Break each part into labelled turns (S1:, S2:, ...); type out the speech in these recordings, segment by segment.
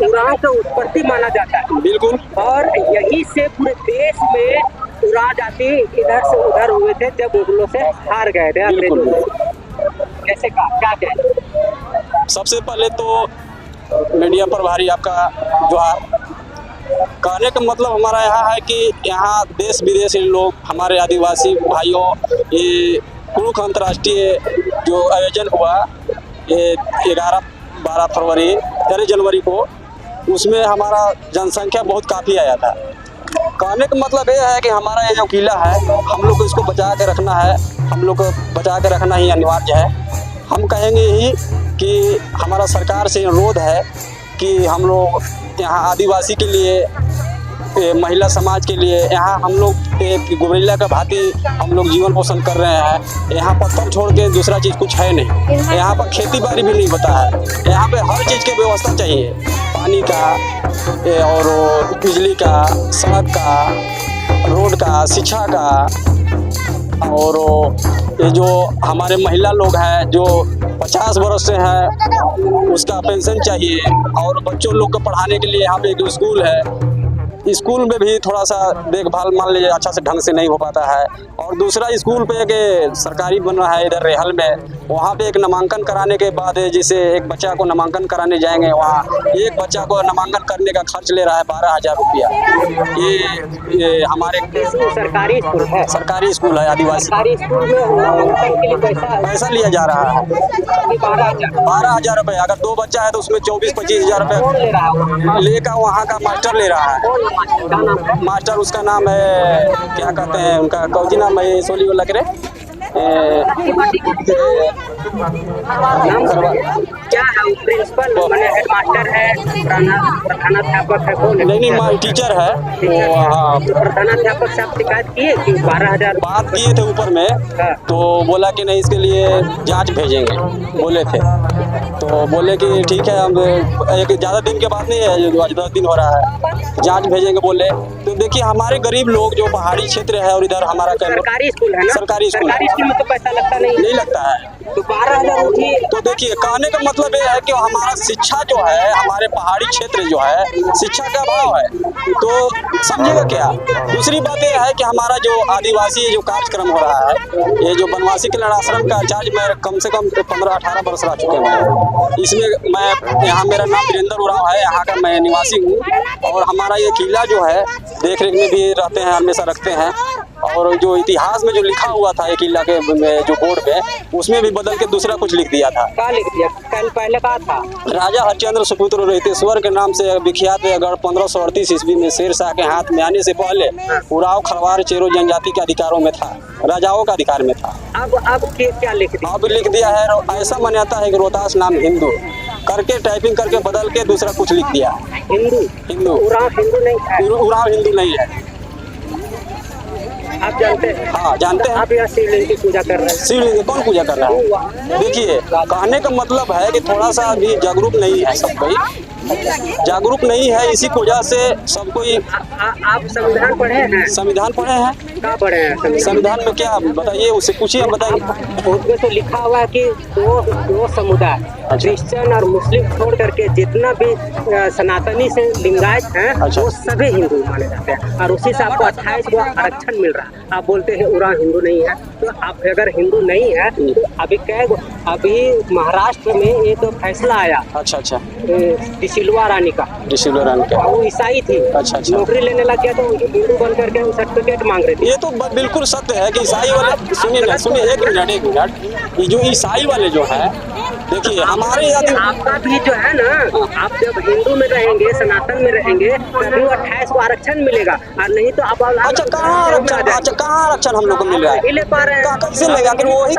S1: उरांव का उत्पत्ति माना जाता है।
S2: बिल्कुल।
S1: और यही से पूरे देश में उरांव जाति इधर से उधर हुए थे जब मुगलों से हार गए थे अंग्रेजों से। कैसे क्या कहें?
S2: सबसे पहले तो मीडिया प्रभारी आपका जोहार। कहने का मतलब हमारा यहाँ है कि यहाँ देश विदेश के लोग, हमारे आदिवासी भाइयों, ये कुरुख अंतर्राष्ट्रीय जो आयोजन हुआ ये 11-12 फरवरी 13 जनवरी को, उसमें हमारा जनसंख्या बहुत काफ़ी आया था। कहने का मतलब ये है कि हमारा ये जो किला है हम लोग को इसको बचा के रखना है, हम लोग को बचा के रखना ही अनिवार्य है। हम कहेंगे यही कि हमारा सरकार से अनुरोध है कि हम लोग यहाँ आदिवासी के लिए, महिला समाज के लिए, यहाँ हम लोग एक गुबरीला का भांति हम लोग जीवन पोषण कर रहे हैं। यहाँ पत्थर छोड़ के दूसरा चीज़ कुछ है नहीं। यहाँ पर खेती बाड़ी भी नहीं होता है। यहाँ पे हर चीज़ की व्यवस्था चाहिए, पानी का और बिजली का, सड़क का, रोड का, शिक्षा का। और ये जो हमारे महिला लोग हैं जो 50 वर्ष से हैं उसका पेंशन चाहिए। और बच्चों लोग को पढ़ाने के लिए यहाँ पे जो स्कूल है, स्कूल में भी थोड़ा सा देखभाल मान लीजिए अच्छा से ढंग से नहीं हो पाता है। और दूसरा स्कूल पे एक सरकारी बन रहा है इधर रेहल में, वहाँ पे एक नामांकन कराने के बाद जैसे एक बच्चा को नामांकन कराने जाएंगे, वहाँ एक बच्चा को नामांकन करने का खर्च ले रहा है 12,000 रुपया। ये हमारे
S1: सरकारी स्कूल है,
S2: सरकारी स्कूल है आदिवासी।
S1: सरकारी स्कूल में नामांकन के लिए
S2: पैसा लिया जा रहा है 12,000 रुपये। अगर 2 बच्चा है तो उसमें 24-25 हज़ार रुपये लेकर वहाँ का मास्टर ले रहा है। मास्टर उसका नाम है, क्या कहते हैं उनका, कौजी नाम है, सोली वाला करे
S1: क्या है? प्रिंसिपल हेडमास्टर है, प्रधानाध्यापक है, कौन है?
S2: नहीं, टीचर है वो। हाँ,
S1: प्रधानाध्यापक से आप शिकायत किए कि 12,000
S2: बात किए थे ऊपर में, तो बोला कि नहीं इसके लिए जांच भेजेंगे बोले थे। तो बोले कि ठीक है, हम एक ज़्यादा दिन के बाद नहीं है, जो आज 10 दिन हो रहा है, जांच भेजेंगे बोले। तो देखिए हमारे गरीब लोग जो पहाड़ी क्षेत्र है और इधर हमारा
S1: सरकारी स्कूल है ना,
S2: सरकारी स्कूल
S1: में तो पैसा लगता नहीं
S2: लगता है।
S1: तो 12,000
S2: तो देखिए कहने का मतलब ये है कि हमारा शिक्षा जो है, हमारे पहाड़ी क्षेत्र जो है शिक्षा का अभाव है, तो समझेगा क्या। दूसरी बात यह है कि हमारा जो आदिवासी जो कार्यक्रम हो रहा है, ये जो बनवासी कल्याण आश्रम का चार्ज मैं कम से कम 15-18 वर्ष रह चुके हैं इसमें। मैं यहाँ, मेरा नाम वीरेंद्र उरांव है, यहाँ का मैं निवासी हूँ। और हमारा ये किला जो है देख रेख में भी रहते हैं, हमेशा रखते हैं। और जो इतिहास में जो लिखा हुआ था ये किला के जो बोर्ड पे, उसमें भी बदल के दूसरा कुछ लिख दिया था।
S1: क्या लिख दिया? कल पहले कहा था
S2: राजा हरिश्चंद्र सुपुत्र रोहितेश्वर के नाम से विख्यात है। अगर 1538 ईस्वी में शेर शाह के हाथ में आने से पहले उरांव खरवार चेरो जनजाति के अधिकारों में था, राजाओं का अधिकार में था।
S1: अब क्या लिख दिया?
S2: अब लिख दिया है, ऐसा मान्यता है कि रोहतास नाम हिंदू करके टाइपिंग करके बदल के दूसरा कुछ लिख दिया।
S1: हिंदू उरांव हिंदू नहीं है।
S2: उरांव हिंदू नहीं है।
S1: आप जानते हैं?
S2: हाँ जानते हैं।
S1: आप यहाँ शिवलिंग की पूजा कर रहे हैं।
S2: शिवलिंग कौन पूजा कर रहा है? देखिए कहने का मतलब है कि थोड़ा सा भी जागरूक नहीं है, सब कोई जागरूक नहीं है। इसी की वजह से सब कोई।
S1: आप संविधान पढ़े हैं?
S2: संविधान पढ़े हैं।
S1: क्या पढ़े हैं?
S2: संविधान में क्या बताइए, उससे पूछिए, हम बताएंगे।
S1: उसमें तो लिखा हुआ है कि दो समुदाय, क्रिश्चियन और मुस्लिम छोड़ करके जितना भी सनातनी से लिंगायत हैं, वो सभी हिंदू माने जाते हैं। और उसी से आपको 28 को आरक्षण मिल रहा है। आप बोलते हैं उरांव हिंदू नहीं है, तो आप अगर हिंदू नहीं है तो अभी महाराष्ट्र में ये तो फैसला आया।
S2: अच्छा।
S1: डिसिल्वा रानी का वो ईसाई थी।
S2: अच्छा।
S1: नौकरी लेने लग गया तो हिंदू बन करके सर्टिफिकेट मांग रहे थे।
S2: ये तो बिल्कुल सत्य है कि ईसाई वाले, सुनिए एक मिनट, ये जो ईसाई वाले जो है, देखिए हमारे
S1: आपका भी जो है ना, आप जब हिंदू में रहेंगे, सनातन में रहेंगे, तभी 28 को आरक्षण मिलेगा। और नहीं तो आप
S2: कहाँ आरक्षण हम लोग को मिल रहा है?
S1: ले पा रहे हैं
S2: कैसे लेगा? वही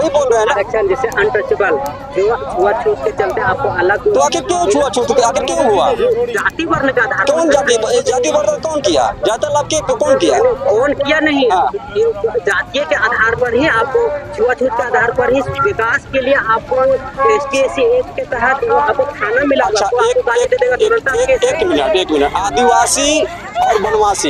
S2: बोल रहे हैं ना,
S1: आरक्षण जैसे अनटचेबल, छुआछूत के चलते आपको अलग।
S2: तो आखिर क्यों छुआछूत, आखिर क्यों हुआ?
S1: जाति वर्ण का आधार।
S2: कौन जाति वर्ण कौन किया? जाति लाभ के कौन किया?
S1: कौन किया नहीं, जातीय के आधार पर ही आपको, छुआछूत के आधार पर ही विकास के लिए आपको ST/SC एक्ट के तहत आपको खाना मिला।
S2: अच्छा एक मिनट, आदिवासी और वनवासी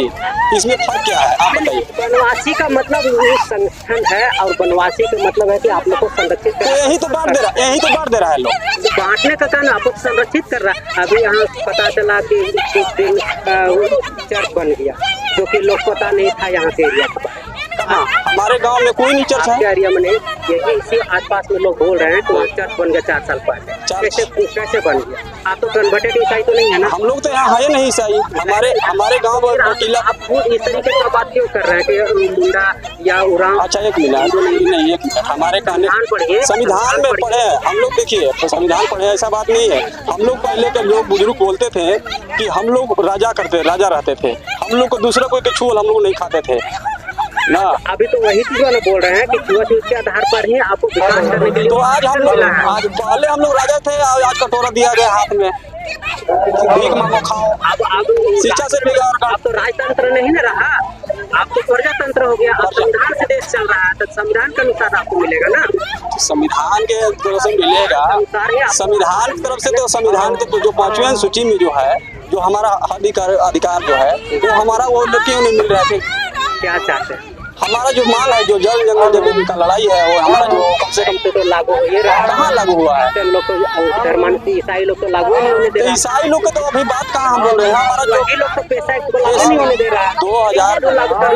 S2: इसमें फर्क क्या है आप बताइए?
S1: वनवासी का मतलब संगठन है और वनवासी का मतलब है कि आप लोग को संरक्षित।
S2: यही तो बांट दे रहा है लोग।
S1: बांटने का काम आपको संरक्षित कर रहा है। अभी यहाँ पता चला कि कुछ दिन चर्च बन गया, जो कि लोग पता नहीं था यहाँ के एरिया के बारे में।
S2: हाँ, हमारे गांव में कोई नहीं चर्च है।
S1: आपके एरिया में नहीं, यही इसी आसपास में लोग बोल रहे हैं कि वहाँ चर्च बन गया 4 साल पहले। कैसे बन गया? आप तो कन्वर्टेड ईसाई तो नहीं है ना?
S2: हम लोग तो यहाँ है नहीं ईसाई। हमारे गांव में
S1: आप खुद इस तरीके की बात क्यों कर रहे हैं कि मुंडा या उरांव?
S2: अच्छा एक मिनट नहीं, एक मिनट हमारे कहने संविधान में पढ़े हम लोग। देखिए तो संविधान पढ़े ऐसा बात नहीं है। हम लोग पहले के लोग बुजुर्ग बोलते थे कि हम लोग राजा रहते थे, हम लोग को दूसरा कोई के छुअल हम लोग नहीं खाते थे ना।
S1: अभी तो वही चीज वाला बोल रहे हैं कि छुआछूत के आधार पर ही आपको विकास करने के लिए।
S2: तो आज पहले हम लोग राजा थे, आज कटोरा दिया गया हाथ में, भीख मांगो खाओ।
S1: अब
S2: शिक्षा से बिगाड़।
S1: अब तो राजतंत्र नहीं ना रहा, अब तो प्रजातंत्र हो गया। अब संविधान से देश चल रहा है, तो संविधान के अनुसार आपको मिलेगा ना।
S2: संविधान के तरफ से मिलेगा, संविधान की तरफ से। तो संविधान के जो 5वीं सूची में जो है, जो हमारा अधिकार जो है वो हमारा, वो क्यों नहीं मिल रहा है?
S1: क्या चाहते हैं?
S2: हमारा जो मांग है, जो जल जंगल जमीन का लड़ाई है, वो हमारा जो कम से कम
S1: तो लागू हो ये रहा।
S2: कहाँ लागू हुआ है?
S1: लोग तो धर्मांत ईसाई लोग तो लागू नहीं होने दे रहा।
S2: ईसाई लोग तो अभी बात कहाँ हम बोल रहे हैं। हमारा जो
S1: लोग तो पैसा नहीं होने दे रहा।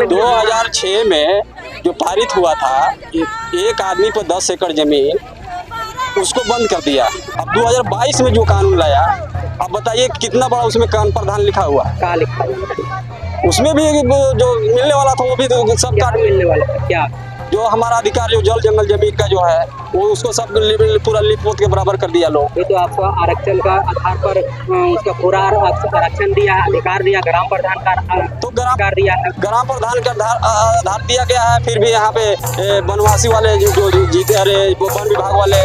S2: 2006 में जो पारित हुआ था, एक आदमी पर 10 एकड़ जमीन, उसको बंद कर दिया। अब 2022 में जो कानून लाया, अब बताइए कितना बड़ा उसमें प्रावधान लिखा हुआ।
S1: क्या लिखा हुआ?
S2: उसमें भी जो मिलने वाला था वो भी तो सब काट
S1: मिलने वाला था। क्या
S2: जो हमारा अधिकार, जो जल जंगल जमीन का जो है, वो उसको सब पूरा लिप पोत के बराबर कर दिया लोग।
S1: ये तो आपको आरक्षण का आधार पर उसका पूरा आरक्षण दिया, अधिकार दिया, ग्राम प्रधान का
S2: तो अधिकार
S1: दिया,
S2: ग्राम प्रधान का आधार दिया गया है। फिर भी यहाँ पे वनवासी वाले जो जीते, अरे वो वन विभाग वाले,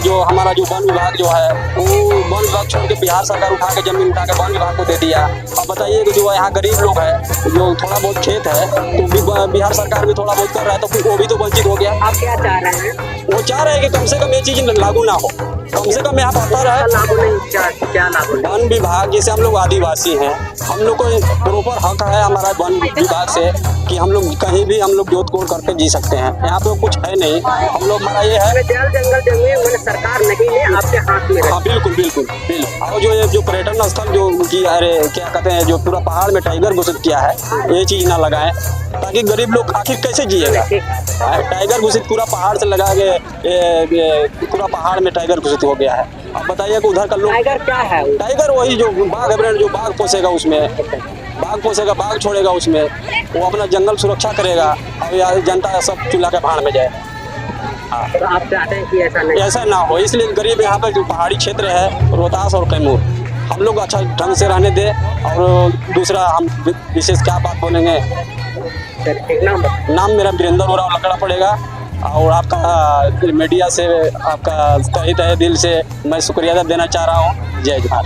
S2: जो हमारा जो वन विभाग जो है, वो वन विभाग छोड़ के बिहार सरकार उठा के जमीन उठा के वन विभाग को दे दिया। अब बताइए कि जो यहाँ गरीब लोग है, जो थोड़ा बहुत खेत है, तो बिहार सरकार भी थोड़ा बहुत कर रहा है, तो फिर वो भी तो वंचित हो गया।
S1: आप क्या चाह रहे हैं?
S2: वो चाह रहे हैं कि कम से कम ये चीज लागू ना हो, कम से कम यहाँ पता रहे।
S1: लागू नहीं, क्या लागू?
S2: वन विभाग, जैसे हम लोग आदिवासी हैं, हम लोग को प्रॉपर हक है हमारा वन विभाग से कि हम लोग कहीं भी हम लोग जोत कोड़ करके जी सकते हैं। यहाँ पे कुछ है नहीं, हम लोग, हमारा ये है
S1: जल जंगल जमीन मैंने सरकार नहीं है, आपके हाथ में।
S2: हाँ बिल्कुल बिल्कुल बिल्कुल। और जो पर्यटन स्थल जो की, अरे क्या कहते हैं, जो पूरा पहाड़ में टाइगर घोषित किया है, ये चीज ना लगाएं, ताकि गरीब लोग आखिर कैसे जिएगा। टाइगर घोषित पूरा पहाड़ से लगा के, पूरा पहाड़ में टाइगर घोषित हो गया है। अब बताइए कि उधर का लोग,
S1: टाइगर क्या है?
S2: टाइगर वही जो बाघ है, जो बाघ पोसेगा उसमें, बाघ छोड़ेगा उसमें, वो अपना जंगल सुरक्षा करेगा, और यार जनता सब चूल्हा के भाड़ में जाए।
S1: तो आप चाहते हैं कि
S2: ऐसा ना हो, इसलिए गरीब यहाँ पर जो पहाड़ी क्षेत्र है, रोहतास और कैमूर, हम लोग अच्छा ढंग से रहने दें। और दूसरा हम विशेष क्या बात बोलेंगे, नाम मेरा वीरेंद्र उरांव लकड़ा पड़ेगा। और आपका मीडिया से आपका तहे दिल से मैं शुक्रिया देना चाह रहा हूँ। जय जवाहर।